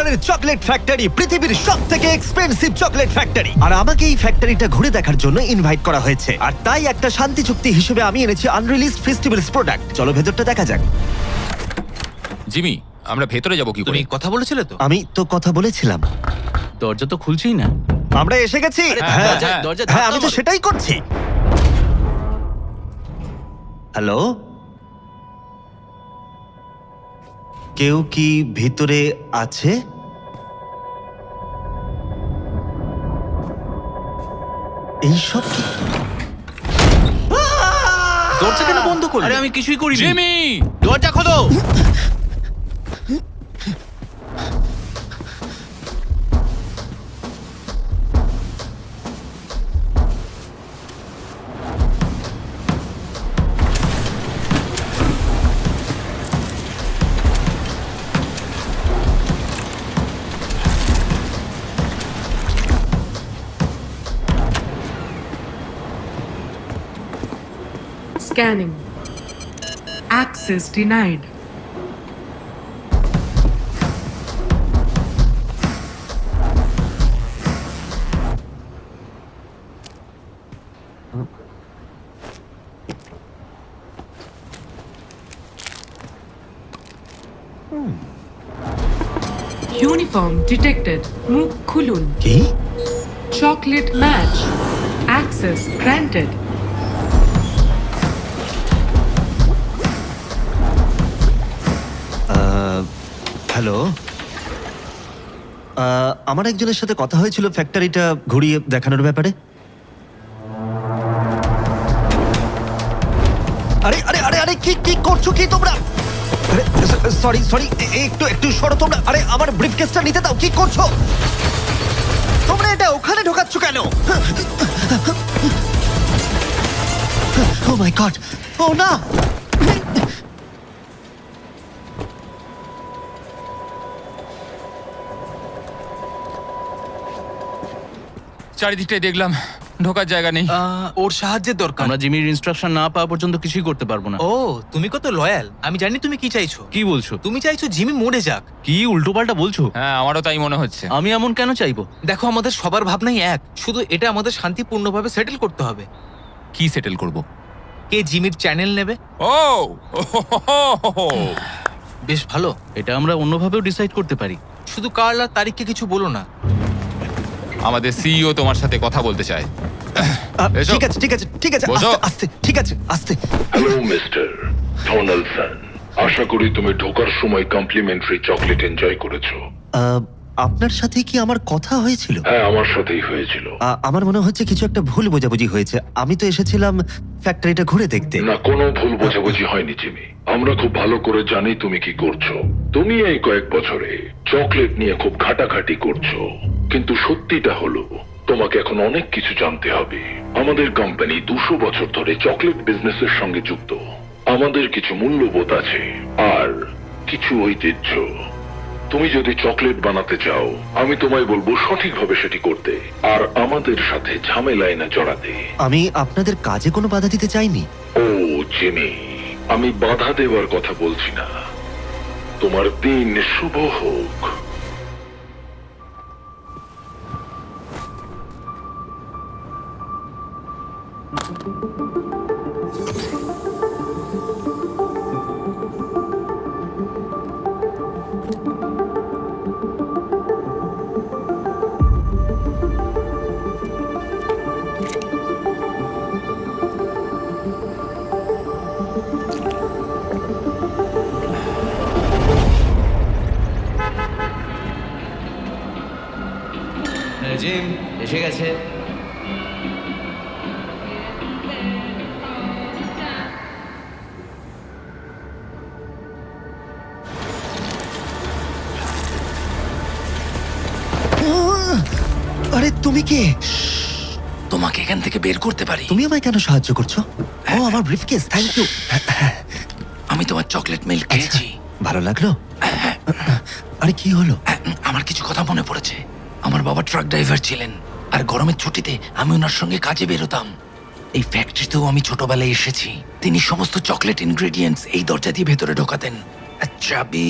শহরের chocolate factory পৃথিবীর সবথেকে এক্সপেন্সিভ চকলেট ফ্যাক্টরি, আর আমাকে এই ফ্যাক্টরিটা ঘুরে দেখার জন্য ইনভাইট করা হয়েছে। আর তাই একটা শান্তি চুক্তি হিসেবে আমি এনেছি আনরিলিজড ফেস্টিভ্যালস প্রোডাক্ট। চলো ভেতরটা দেখা যাক। জিমি, আমরা ভেতরে যাব কি করে? তুমি কথা বলেছিলে তো? আমি তো কথা বলেছিলাম। দরজা তো খুলছেই না। আমরা এসে গেছি। আরে, হ্যাঁ দরজা হ্যাঁ, আমি তো ধাক্কা মারো। সেটাই করছি। হ্যালো, কেউ কি ভিতরে আছে? এইসব কি? দরজা কেন বন্ধ করলে? আরে আমি কিছুই করিনি। জিমি! দরজা খোলো। Scanning. Access denied. Uniform detected. মুখ খুলুন. কি? Chocolate match. Access granted. Hello, আমার একজনের সাথে কথা হয়েছিল ফ্যাক্টরিটা ঘুরিয়ে দেখানোর ব্যাপারে। আরে আরে আরে আরে কি কি করছো কি তোমরা? সরি সরি, একটু একটু সরো তোমরা। আরে আমার ব্রিফকেসটা নিতে দাও। কি করছো তোমরা? এটা ওখানে ঢোকাচ্ছ কেন? ও মাই গড! ও না! চারিদিকটাই দেখলাম, ঢোকার জায়গা নেই। ওর সাহায্যের দরকার। আমরা জিমির ইনস্ট্রাকশন না পাওয়া পর্যন্ত কিছুই করতে পারবো না। ও, তুমি কত লয়াল। আমি জানি তুমি কি চাইছো। কি বলছো? তুমি চাইছো জিমি মরে যাক। কি উল্টোপাল্টা বলছো? হ্যাঁ, আমারও তাই মনে হচ্ছে। আমি এমন কেন চাইবো? দেখো, আমাদের সবার ভাবনাই এক, শুধু এটা আমাদের শান্তিপূর্ণভাবে সেটেল করতে হবে। কি সেটেল করব? কে জিমির চ্যানেল নেবে? ও বেশ ভালো। এটা আমরা অন্যভাবেও ডিসাইড করতে পারি। শুধু কাল আর তারিখকে কিছু বলো না। আমাদের সিইও তোমার সাথে কথা বলতে চায়। এসো। ঠিক আছে ঠিক আছে ঠিক আছে, বসো। আস্তে আস্তে, ঠিক আছে আস্তে। হ্যালো মিস্টার ডোনাল্ডসন, আশা করি তুমি ঢোকার সময় কমপ্লিমেন্টারি চকলেট এনজয় করেছো। আপনার সাথে কি আমার কথা হয়েছিল? হ্যাঁ, আমার সাথেই হয়েছিল। আমার মনে হচ্ছে কিছু একটা ভুল বোঝাবুঝি হয়েছে। আমি তো এসেছিলাম ফ্যাক্টরিটা ঘুরে দেখতে। না, কোনো ভুল বোঝাবুঝি হয়নি জিমি। আমরা খুব ভালো করে জানি তুমি কি করছো। তুমি এই কয়েক বছরে চকলেট নিয়ে খুব ঘাটাঘাটি করছো, কিন্তু সত্যিটা হলো তোমাকে এখন অনেক কিছু জানতে হবে। আমাদের কোম্পানি 200 বছর ধরে চকলেট বিজনেসের সঙ্গে যুক্ত। আমাদের কিছু মূল্যবোধ আছে আর কিছু ঐতিহ্য। তুমি যদি চকলেট বানাতে চাও, আমি তোমায় বলবো সঠিকভাবে সেটি করতে, আর আমাদের সাথে ঝামেলায় না জড়াতে। আমি আপনাদের কাজে কোনো বাধা দিতে চাইনি। ও জিমি, আমি বাধা দেওয়ার কথা বলছি না। তোমার দিন শুভ হোক। জিম এসে গেছে। আরে তুমি কে? তোমাকে এখান থেকে বের করতে পারি। তুমি আমায় কেন সাহায্য করছো? ও আমার ব্রিফকেস, থ্যাংক ইউ। আমি তোমার চকলেট মিল্ক খেয়েছি। ভালো লাগলো? আরে কি হলো? আমার কিছু কথা মনে পড়েছে। আমার বাবা ট্রাক ড্রাইভার ছিলেন, আর গরমের ছুটিতে আমি ওনার সঙ্গে কাজে বেরোতাম। এই ফ্যাক্টরিতেও আমি ছোটবেলায় এসেছি। তিনি সমস্ত চকলেট ইনগ্রেডিয়েন্টস এই দরজা দিয়ে ভেতরে ঢোকাতেন। চাবি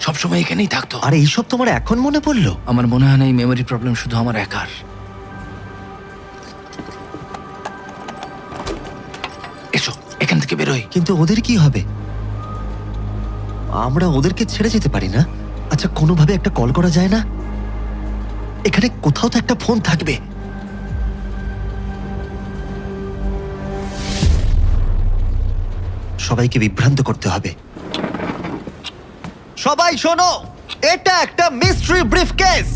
সবসময় এখানেই থাকতো। আর এইসব তোমার এখন মনে পড়লো? আমার মনে হয় না এই মেমোরি প্রবলেম শুধু আমার একার। এসো এখান থেকে বেরোই। কিন্তু ওদের কি হবে? আমরা ওদেরকে ছেড়ে যেতে পারি না? আচ্ছা, কোনোভাবে একটা কল করা যায় না? এখানে কোথাও তো একটা ফোন থাকবে। সবাইকে বিভ্রান্ত করতে হবে। সবাই শোনো, এটা একটা মিস্ট্রি ব্রিফকেস,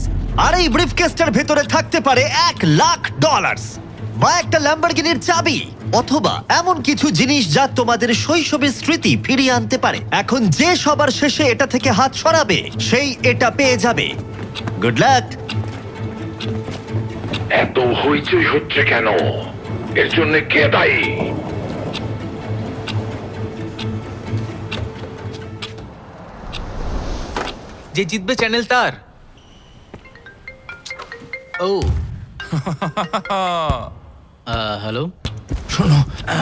আর এই ব্রিফকেসটার ভেতরে থাকতে পারে $1,00,000 বা একটা ল্যাম্বরগিনির চাবি, অথবা এমন কিছু জিনিস যা তোমাদের শৈশবের স্মৃতি ফিরিয়ে আনতে পারে। এখন যে সবার শেষে এটা থেকে হাত সরাবে সেই এটা পেয়ে যাবে। Good luck. এত হইচই হচ্ছে কেন? এর জন্য কে দায়ী? যে জিতবে চ্যানেল তার। ও হ্যালো, শোনো,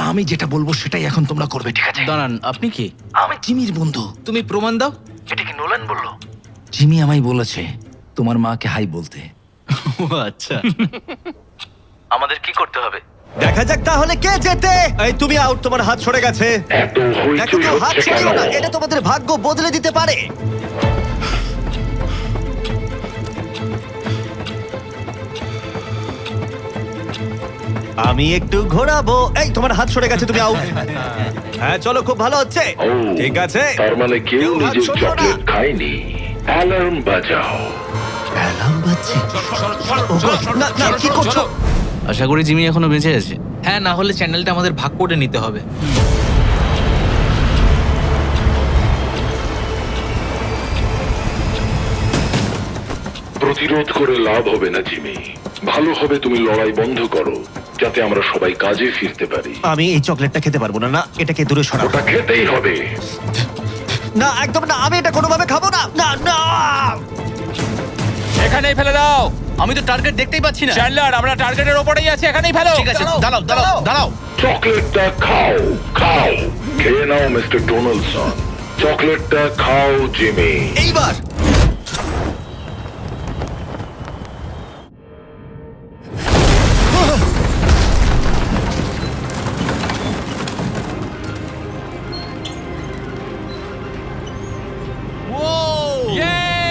আমি যেটা বলবো সেটাই এখন তোমরা করবে, ঠিক আছে? দাঁড়ান, আপনি কি? আমি জিমির বন্ধু। তুমি প্রমাণ দাও। এটা কি নোলান বললো? জিমি আমায় বলেছে তোমার মাকে হাই বলতে। ও আচ্ছা। আমাদের কি করতে হবে? দেখা যাক তাহলে কে জেতে। এই তুমি আউট, তোমার হাত সরে গেছে। এত দেখো হইচই কেউ হাত হচ্ছে কেন? সরিও না, এটা তোমাদের ভাগ্য বদলে দিতে পারে। আমি একটু ঘোরাবো। এই তোমার হাত সরে গেছে, তুমি আউট। হ্যাঁ চলো, খুব ভালো হচ্ছে। ও, ঠিক আছে, তার মানে কেউ কেউ হাত নিজের সরিও না। চকলেট খায়নি। অ্যালার্ম বাজাও। অ্যালার্ম বাজছে। ও God, না না, কি করছো? আশা করি জিমি এখনো বেঁচে আছে। হ্যাঁ, না হলে চ্যানেলটা আমাদের ভাগ করে নিতে হবে। প্রতিরোধ করে লাভ হবে না জিমি। ভালো হবে তুমি লড়াই বন্ধ করো, যাতে আমরা সবাই কাজে ফিরতে পারি। আমি এই চকলেটটা খেতে পারবো না। না, এটাকে দূরে সরাবো। ওটা খেতেই হবে। না, একদম না, আমি এটা কোনোভাবে খাবো না। না না, এখানেই ফেলে দাও। আমি তো টার্গেট দেখতেই পাচ্ছি না। চ্যান্ডলার, আমরা টার্গেটের ওপরেই আছি, এখানেই ফেলো। ঠিক আছে, দাঁড়াও দাঁড়াও দাঁড়াও। চকলেটটা খাও, খাও। খেয়ে নাও মিস্টার ডোনাল্ডসন। চকলেটটা খাও জিমি। এইবার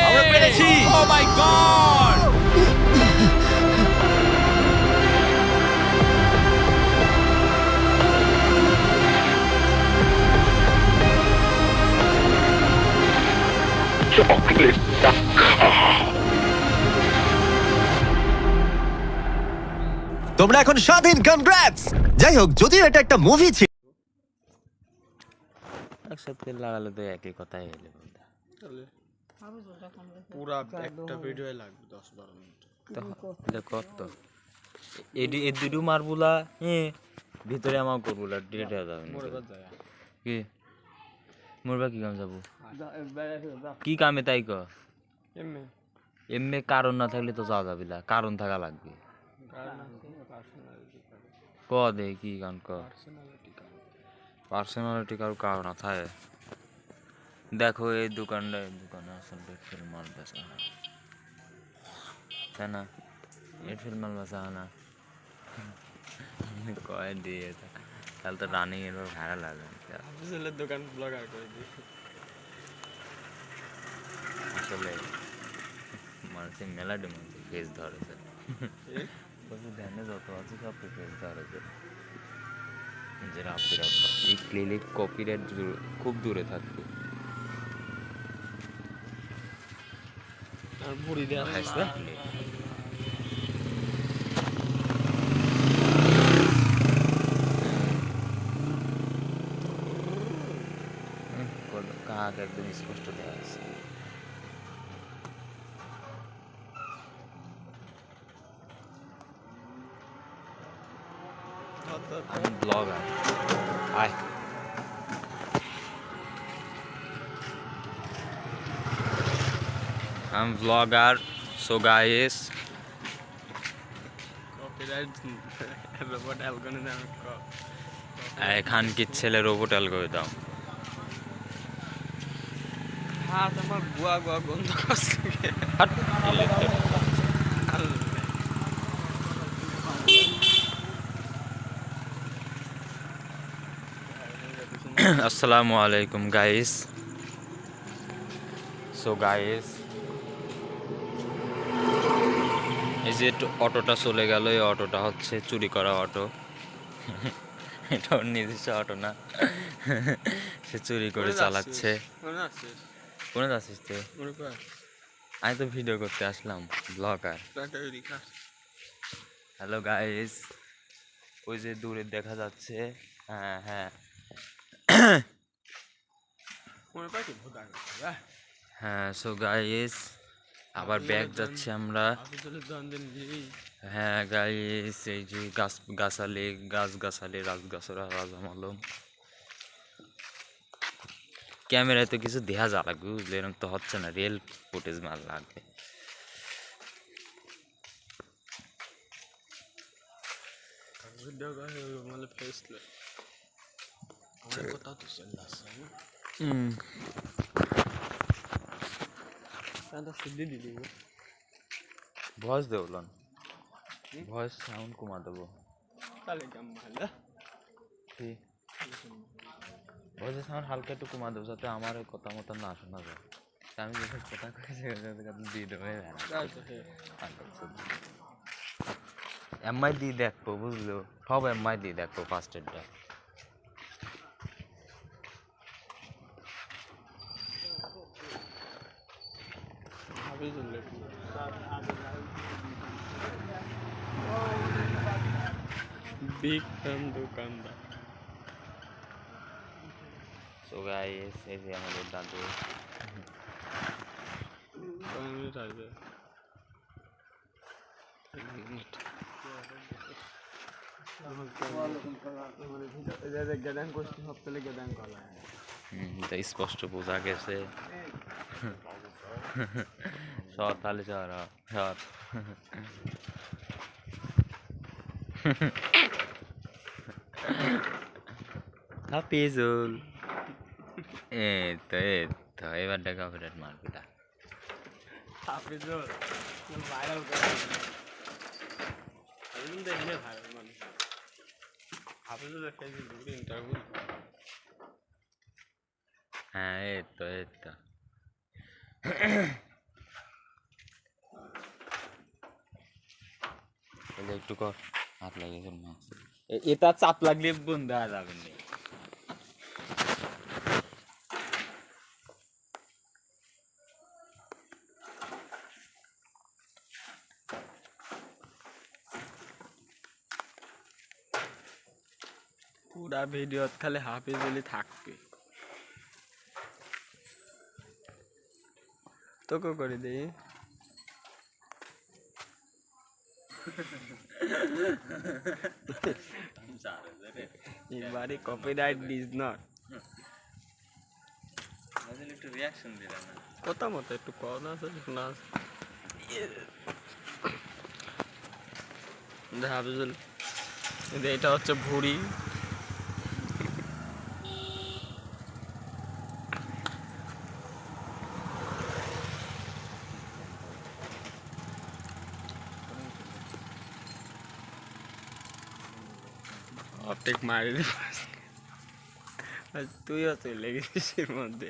আমরা পেরেছি। ও মাই গড! চকলেটটা খাও। তোমরা এখন স্বাধীন। কনগ্রাটস। যাই হোক, যদিও এটা একটা মুভি ছিল, একসাথে লাগালে তো একই কথাই এলে বলতে পুরা একটা ভিডিও লাগবে 10-12 মিনিট। কত এই দুটো মারবুলা ভিতরে আমার করবুলা ডিলেট হয়ে যাবে কি মোরবা কি কাম যাবো কি কামে তাই ক এমনি কারণ না থাকলে তো যাওয়া যাবে না, কারণ থাকা লাগবে। ক দে কি গান ক পার্সোনালিটি কারো কারণ না থাকে। দেখো এই দোকানে আসলে ফিল্ম মাল বেচা তাই না, এই ফিল্ম মাল বেচা না কয় দিয়ে তাহলে তো রানিং এর ভাড়া লাগে দোকান ব্লগার করে দিই। আসলে মানুষের মেলা ডিমান্ড ফেস ধরেছে, ধ্যানে যত আছে সব ফেস ধরেছে। নিজের আপডেট এই ক্লিনিক কপিরাইট খুব দূরে থাকবে। আর বুড়ি দেয়া কাক একদম স্পষ্ট দেওয়া আছে। আমি ব্লগার আয় I'm vlogger, so guys copyright robot algorithm খান কি ছেলে রোবট অ্যালগরিদম হাত আমার গুয়া গুয়া গন্ধ করছে হাট, elected। আসসালামু আলাইকুম গাইস। সো গাইস, এই যে অটোটা চলে গেল, এই অটোটা হচ্ছে চুরি করা অটো। এটা ওর নিজস্ব অটো না, সে চুরি করে চালাচ্ছে। মনে আছিস কোনে যাচ্ছিস তুই? মনে কর আমি তো ভিডিও করতে আসলাম, ব্লগার। একটা রিক্সা হ্যালো গাইস, ওই যে দূরে দেখা যাচ্ছে, হ্যাঁ হ্যাঁ মনে পাই কি ভোদা হ্যাঁ। সো গাইস, আবার ব্যাক যাচ্ছি আমরা। আপনি চলে জন্মদিন দিবি হ্যাঁ গাইস, এই যে গাছগাছালি রাজগাছরা রাজামালম। ক্যামেরায় তো কিছু দেখা যা লাগবে, বুঝলে, এরকম তো হচ্ছে না, রিয়েল ফুটেজ মাল লাগবে। ভিডিও করে মানে ফেস লে আমার কথা তো চলছে না তাহলে সিদ্ধি দি দিব ভয়েস দেবো, ভয়েস সাউন্ড কমা দেবো। তাহলে কেমন ভালো ভয়েসের সাউন্ড হালকা একটু কমা দেবো, যাতে আমার ওই কথা মতো না শোনা যায়। তা আমি যখন কথা কয়েছি দিয়ে দেবো। এমআই দিয়ে দেখবো, বুঝলো, সব এমআই দিয়ে দেখবো ফার্স্ট এডটা। ভাবি চললে বিগ ফ্যান দোকানদার সো গাইস, এই যে আমাদের দাদু। গেদাং করছি সব পেলে গেদাং কলা এটা স্পষ্ট বোঝা গেছে। সর তাহলে সর সর। হাফিজুল, এই তো এবার দেখা কপিরাইট মারবি তা। হাফিজুল ভাইরাল করে আমি তো এখানে ভাইরাল মানে হাফিজুলের ফেসবুক ইন্টারভিউ হ্যাঁ এই তো একটু কর, হাত লাগিয়েছে মাছ। এটা চাপ লাগলে বন্ধ হয়ে যাবে না। পুরা ভিডিও খালি হাফিজুলই থাকবে তোকে করে দিই এবারে কপিরাইট ডিজ নট একটু রিয়াকশন দিলাম না, কথা মতো একটু কম আছে শোনা হাফিজুল এটা হচ্ছে ভুড়ি অর্ধেক মারি তুইও চলে গেছিস এর মধ্যে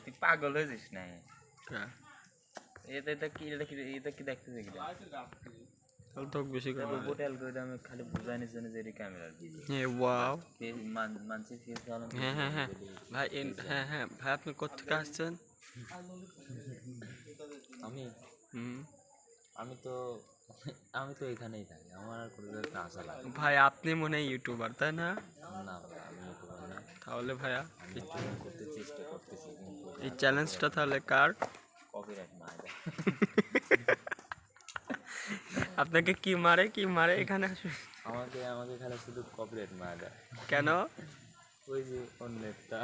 তুই পাগল হয়েছিস না? হ্যাঁ এটা কি দেখতেছিস কিনা? তাহলে তো বেশি করে রোবট অ্যালগরিদমে খালি বুঝাই নিছ না যে ক্যামেরার দিকে ওয়াও মানছি ফেস ভালো। হ্যাঁ হ্যাঁ হ্যাঁ ভাই হ্যাঁ ভাই আপনি কোথেকে আসছেন? আমি আমি তো এখানেই থাকি, আমার আর কোনো জায়গায় আসা লাগে না। ভাই আপনি মনে হয় ইউটিউবার তাই না? না ভাই, আমি ইউটিউবার না। তাহলে ভাইয়া আমি করতে চেষ্টা করতেছি, কিন্তু এই চ্যালেঞ্জটা তাহলে কার? কপিরাইট মারে। আপনাকে কি মারে এখানে আমাকে খালি শুধু কপিরাইট মারে। কেন? ওই যে অন্যটা।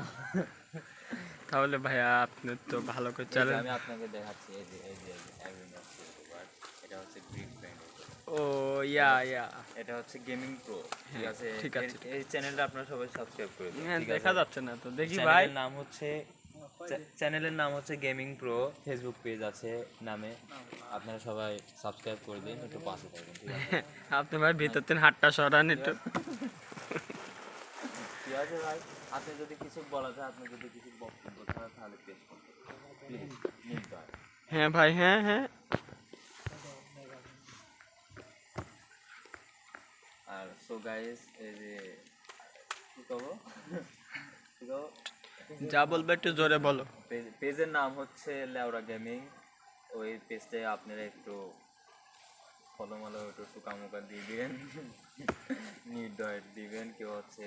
তাহলে ভাইয়া আপনি তো ভালো করে চ্যালেঞ্জ আমি আপনাকে দেখাচ্ছি, এই যে একজন আছে ইউটিউবার, এটা হচ্ছে গ্রিক ফ্রেন্ড। ও ইয়া এটা হচ্ছে গেমিং প্রো, ঠিক আছে? ঠিক আছে। এই চ্যানেলটা আপনারা সবাই সাবস্ক্রাইব করে দিন। হ্যাঁ ঠিক দেখা আছে? যাচ্ছে না তো দেখি ভাই। চ্যানেলের নাম হচ্ছে চ্যানেলের নাম হচ্ছে গেমিং প্রো, ফেসবুক পেজ আছে নামে, আপনারা সবাই সাবস্ক্রাইব করে দিন, একটু পাশে থাকবেন, ঠিক আছে? আপনি ভাই ভিতর থেকে হাতটা সরান একটু। ঠিক আছে ভাই, আপনি যদি কিছু বলা যায়, আপনি যদি কিছু বক্তব্য থাকেন তাহলে পেশ করতে প্লিজ নির্দয়। হ্যাঁ ভাই, হ্যাঁ হ্যাঁ। আর সো গাইস, এই যে কি করবো কি করবো, যা বলবে একটু জোরে বলো। পেজের নাম হচ্ছে লেওরা গেমিং। ওই পেজটা আপনারা একটু ফলো মলো একটু টুকামুকা দিয়ে দিবেন, নির্দয় দিবেন, কেউ হচ্ছে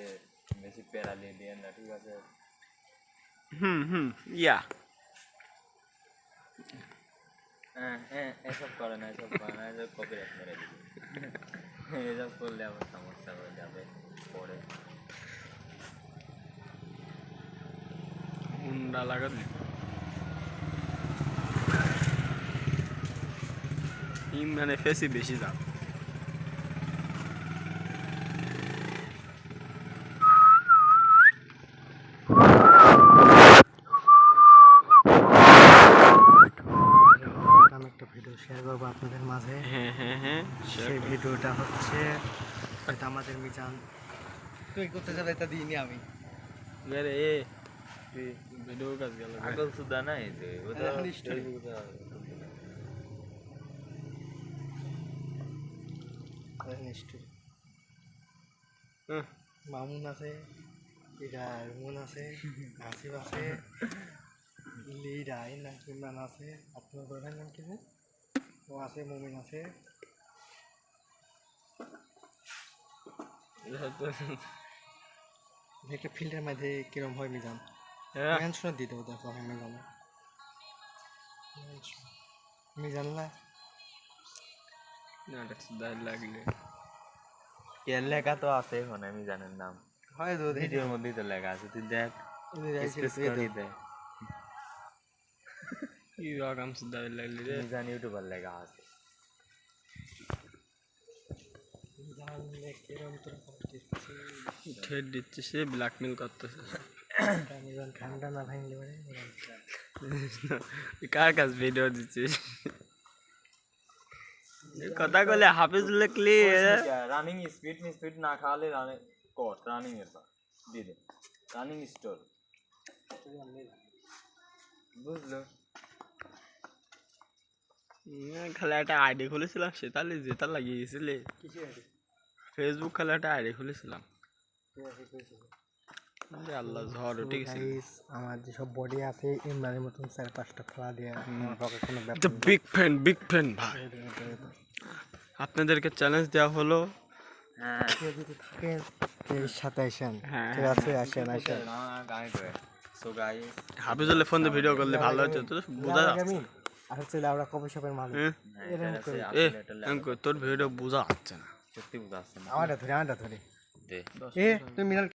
বেশি প্যারালি দিবেন না, ঠিক আছে? ইয়া হ্যাঁ, এসব করে না, এসব কপিরাইট মেরে দিবে। এসব করলে আবার সমস্যা হয়ে যাবে পরে। হুন্ডা লাগা দি ইমরানে ফেসি বেশি যা। আমি একটা ভিডিও শেয়ার করবো আপনাদের মাঝে। হ্যাঁ হ্যাঁ হ্যাঁ, সেই ভিডিওটা হচ্ছে হয়তো আমাদের মিজান তুই করতে যাবে তা দিইনি আমি আরে এ ভিডিও কাজ গেল আগল সুদা না, এই যে ও তো এখন story। নিশ্চয় মামুন আছে, এটা রুমন আছে, আসিফ আছে, লিডা না ইমরান আছে, আপনার বড় নাম কি ও আছে, মুমিন আছে। একটা ফিল্ডের মধ্যে কিরম হয় মিজান মেনশন দিতে হতো তখন মিজান না লাগলে এর লেখা তো আছে এখন, আমি জানেন নাম হয় তো ভিডিওর মধ্যেই তো লেখা আছে, তুই দেখ স্পেস করে দে, কি রকম সুদা লাগলে রে। মিজান ইউটিউবার লেখা আছে। কিরম তোর ঠেট দিচ্ছে সে, ব্ল্যাকমেল করতেছে। মিজান ঠান্ডা না ভাঙলে মানে কার কাছে ভিডিও দিচ্ছিস? কথা বলে হাফিজ লিখলি রানিং স্পিড না খাওয়ালে রানিং এর দিয়ে দে, রানিং স্টোর, বুঝলো? খালি একটা আইডি খুলেছিলাম, সেতালে যেটা লাগিয়ে গেছিলে ফেসবুক, খালি একটা আইডি খুলেছিলাম। আরে আল্লাহ, ঝড় উঠে গেছে। আমার যেসব বডি আছে ইমরানের মতন 4-5টা খোলা দিয়ে আমার পক্ষে কোনো ব্যাপার বিগ ফ্যান ভাই। আপনাদেরকে চ্যালেঞ্জ দেওয়া হলো, হ্যাঁ কেউ যদি থাকেন এর সাথে আসেন, হ্যাঁ, ঠিক আছে? আসেন আসেন। সো গাইস, হাফিজুল্লাহ ফোন দিয়ে ভিডিও করলে ভালো হতো, তো বোঝা যাচ্ছে। আর হচ্ছে আমরা কফি শপের মালিক এরকম করে এ অঙ্কুর, তোর ভিডিও বোঝা যাচ্ছে না। সত্যি বুঝা আসছে না, আমারটা ধরে দে এ তুমি মিনার